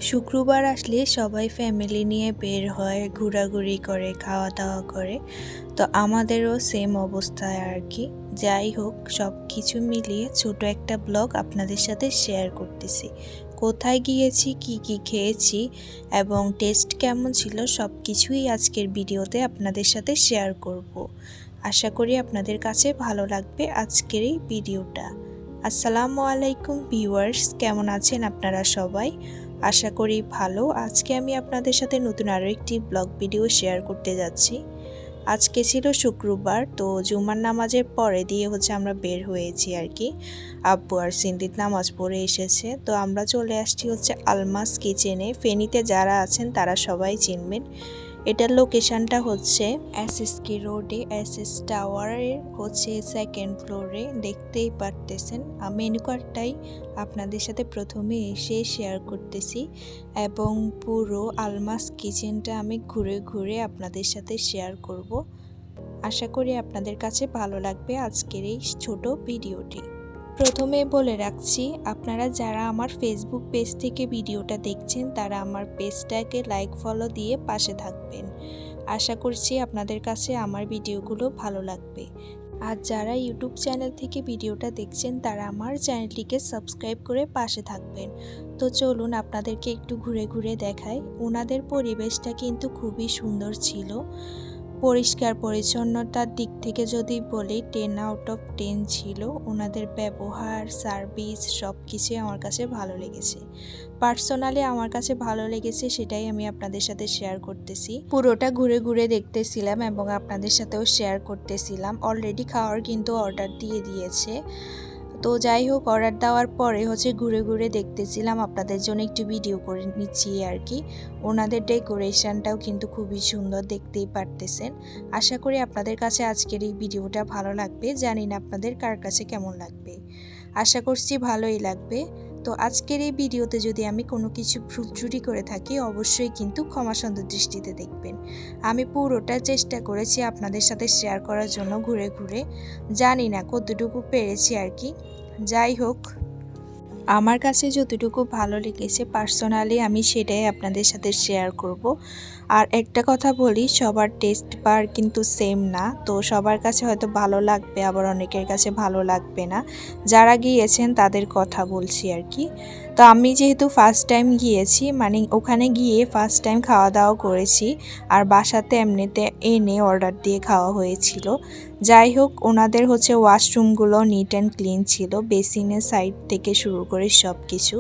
শুক্রবার আসলে সবাই ফ্যামিলি নিয়ে বের হয়, ঘোরাঘুরি করে, খাওয়া দাওয়া করে। তো আমাদেরও সেম অবস্থা আর কি। যাই হোক, সব কিছু মিলিয়ে ছোট একটা ব্লগ আপনাদের সাথে শেয়ার করতেছি। কোথায় গিয়েছি, কি কি খেয়েছি এবং টেস্ট কেমন ছিল সব কিছুই আজকের ভিডিওতে আপনাদের সাথে শেয়ার করব। আশা করি আপনাদের কাছে ভালো লাগবে আজকের এই ভিডিওটা। আসসালামু আলাইকুম ভিউয়ার্স, কেমন আছেন আপনারা সবাই? আশা করি ভালো। আজকে আমি আপনাদের সাথে নতুন আরও একটি ব্লগ ভিডিও শেয়ার করতে যাচ্ছি। আজকে ছিল শুক্রবার, তো জুমার নামাজের পরে দিয়ে আমরা বের হয়েছি আর কি। আব্বু আর সিন্দিত নামাজ পড়ে এসেছে, তো আমরা চলে আসছি আলমাস কিচেনে। ফেনীতে যারা আছেন তারা সবাই চিনবেন। এটার লোকেশনটা এসএসকে রোডে, এসএস টাওয়ারের সেকেন্ড ফ্লোরে, দেখতেই পারতেছেন। মেনু কার্ডটাই আপনাদের সাথে প্রথমে এসে শেয়ার করতেছি এবং পুরো আলমাস কিচেনটা আমি ঘুরে ঘুরে আপনাদের সাথে শেয়ার করব। আশা করি আপনাদের কাছে ভালো লাগবে আজকের এই ছোট ভিডিওটি। প্রথমে বলে রাখছি, আপনারা যারা আমার ফেসবুক পেজ থেকে ভিডিওটা দেখছেন তারা আমার পেজটাকে লাইক ফলো দিয়ে পাশে থাকবেন। আশা করছি আপনাদের কাছে আমার ভিডিওগুলো ভালো লাগবে। আর যারা ইউটিউব চ্যানেল থেকে ভিডিওটা দেখছেন তারা আমার চ্যানেলটিকে সাবস্ক্রাইব করে পাশে থাকবেন। তো চলুন আপনাদেরকে একটু ঘুরে ঘুরে দেখাই। ওনাদের পরিবেশটা কিন্তু খুবই সুন্দর ছিল। পরিষ্কার পরিচ্ছন্নতার দিক থেকে যদি বলি 10 আউট অফ 10 ছিল। ওনাদের ব্যবহার, সার্ভিস সব কিছুই আমার কাছে ভালো লেগেছে। পার্সোনালি আমার কাছে ভালো লেগেছে, সেটাই আমি আপনাদের সাথে শেয়ার করতেছি। পুরোটা ঘুরে ঘুরে দেখতেছিলাম এবং আপনাদের সাথেও শেয়ার করতেছিলাম। অলরেডি খাওয়ার কিন্তু অর্ডার দিয়ে দিয়েছে। তো যাই হোক, অর্ডার দেওয়ার পরে ঘুরে ঘুরে দেখতেছিলাম, আপনাদের জন্য একটু ভিডিও করে নিচ্ছি আর কি। ওনাদের ডেকোরেশনটাও কিন্তু খুবই সুন্দর, দেখতেই পারতেছেন। আশা করি আপনাদের কাছে আজকের এই ভিডিওটা ভালো লাগবে। জানি না আপনাদের কার কাছে কেমন লাগবে, আশা করছি ভালোই লাগবে। তো আজকের এই ভিডিওতে যদি আমি কোনো কিছু ভুল ত্রুটি করে থাকি অবশ্যই কিন্তু ক্ষমা সুন্দর দৃষ্টিতে দেখবেন। আমি পুরোটা চেষ্টা করেছি আপনাদের সাথে শেয়ার করার জন্য ঘুরে ঘুরে, জানি না কতটুকু পেরেছি আর কি। যাই হোক, আমার কাছে যতটুকু ভালো লেগেছে পার্সোনালি আমি সেটাই আপনাদের সাথে শেয়ার করব। আর একটা কথা বলি, সবার টেস্ট বার কিন্তু সেম না। তো সবার কাছে হয়তো ভালো লাগবে, আবার অনেকের কাছে ভালো লাগবে না। যারা গিয়েছেন তাদের কথা বলছি আর কি। তো আমি যেহেতু ফার্স্ট টাইম গিয়েছি, মানে ওখানে গিয়ে ফার্স্ট টাইম খাওয়া দাওয়া করেছি, আর বাসাতে এমনিতে এনে অর্ডার দিয়ে খাওয়া হয়েছিল। যাই হোক, ওনাদের ওয়াশরুমগুলো নিট অ্যান্ড ক্লিন ছিল, বেসিনের সাইড থেকে শুরু করে সব কিছু।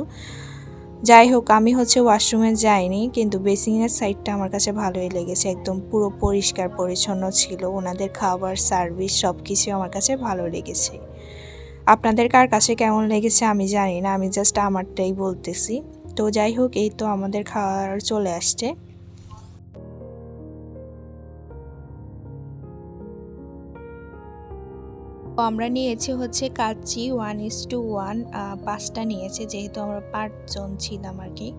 যাই হোক, আমি ওয়াশরুমে যাইনি, কিন্তু বেসিনের সাইডটা আমার কাছে ভালোই লেগেছে। একদম পুরো পরিষ্কার পরিচ্ছন্ন ছিল। ওনাদের খাবার, সার্ভিস সব কিছু আমার কাছে ভালো লেগেছে। আপনাদের কার কাছে কেমন লেগেছে আমি জানি না, আমি জাস্ট আমারটাই বলতেছি। তো যাই হোক, এই তো আমাদের খাবার চলে আসছে। আমরা নিয়েছি কাচ্চি 1:1, 5টা নিয়েছে, যেহেতু আমরা 5 জন ছিলাম আর কি।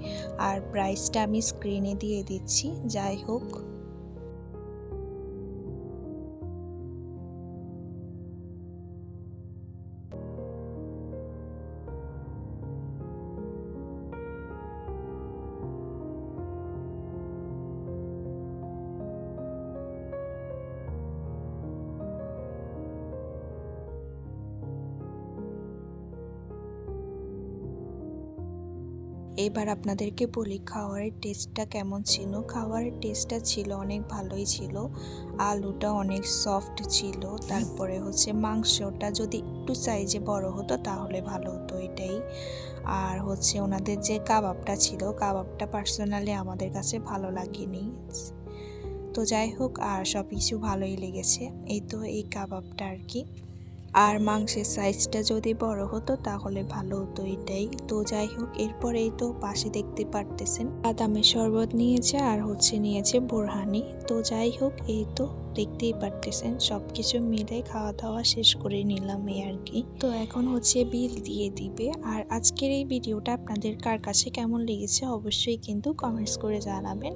আর প্রাইসটা আমি স্ক্রিনে দিয়ে দিচ্ছি। যাই হোক, এবার আপনাদেরকে বলি খাবারের টেস্টটা কেমন ছিল। খাবারের টেস্টটা ছিল অনেক ভালোই ছিল। আলুটা অনেক সফট ছিল। তারপরে মাংসটা যদি একটু সাইজে বড় হতো তাহলে ভালো হতো, এটাই। আর ওনাদের যে কাবাবটা ছিল, কাবাবটা পার্সোনালি আমাদের কাছে ভালো লাগেনি। তো যাই হোক, আর সব কিছু ভালোই লেগেছে। এই তো এই কাবাবটা আর কি। আর মাংসের সাইজটা যদি বড় হতো তাহলে ভালো হতো, এটাই। তো যাই হোক, এরপর এই তো পাশে দেখতে পারতেছেন বাদামের শরবত নিয়েছে, আর নিয়েছে বোরহানি। তো যাই হোক, এই তো দেখতেই পারতেছেন সব কিছু মিলে খাওয়া দাওয়া শেষ করে নিলাম এই আর কি। তো এখন বিল দিয়ে দিবে। আর আজকের এই ভিডিওটা আপনাদের কার কাছে কেমন লেগেছে অবশ্যই কিন্তু কমেন্টস করে জানাবেন।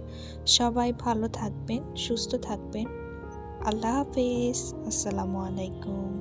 সবাই ভালো থাকবেন, সুস্থ থাকবেন। আল্লাহ হাফেজ, আসসালামু আলাইকুম।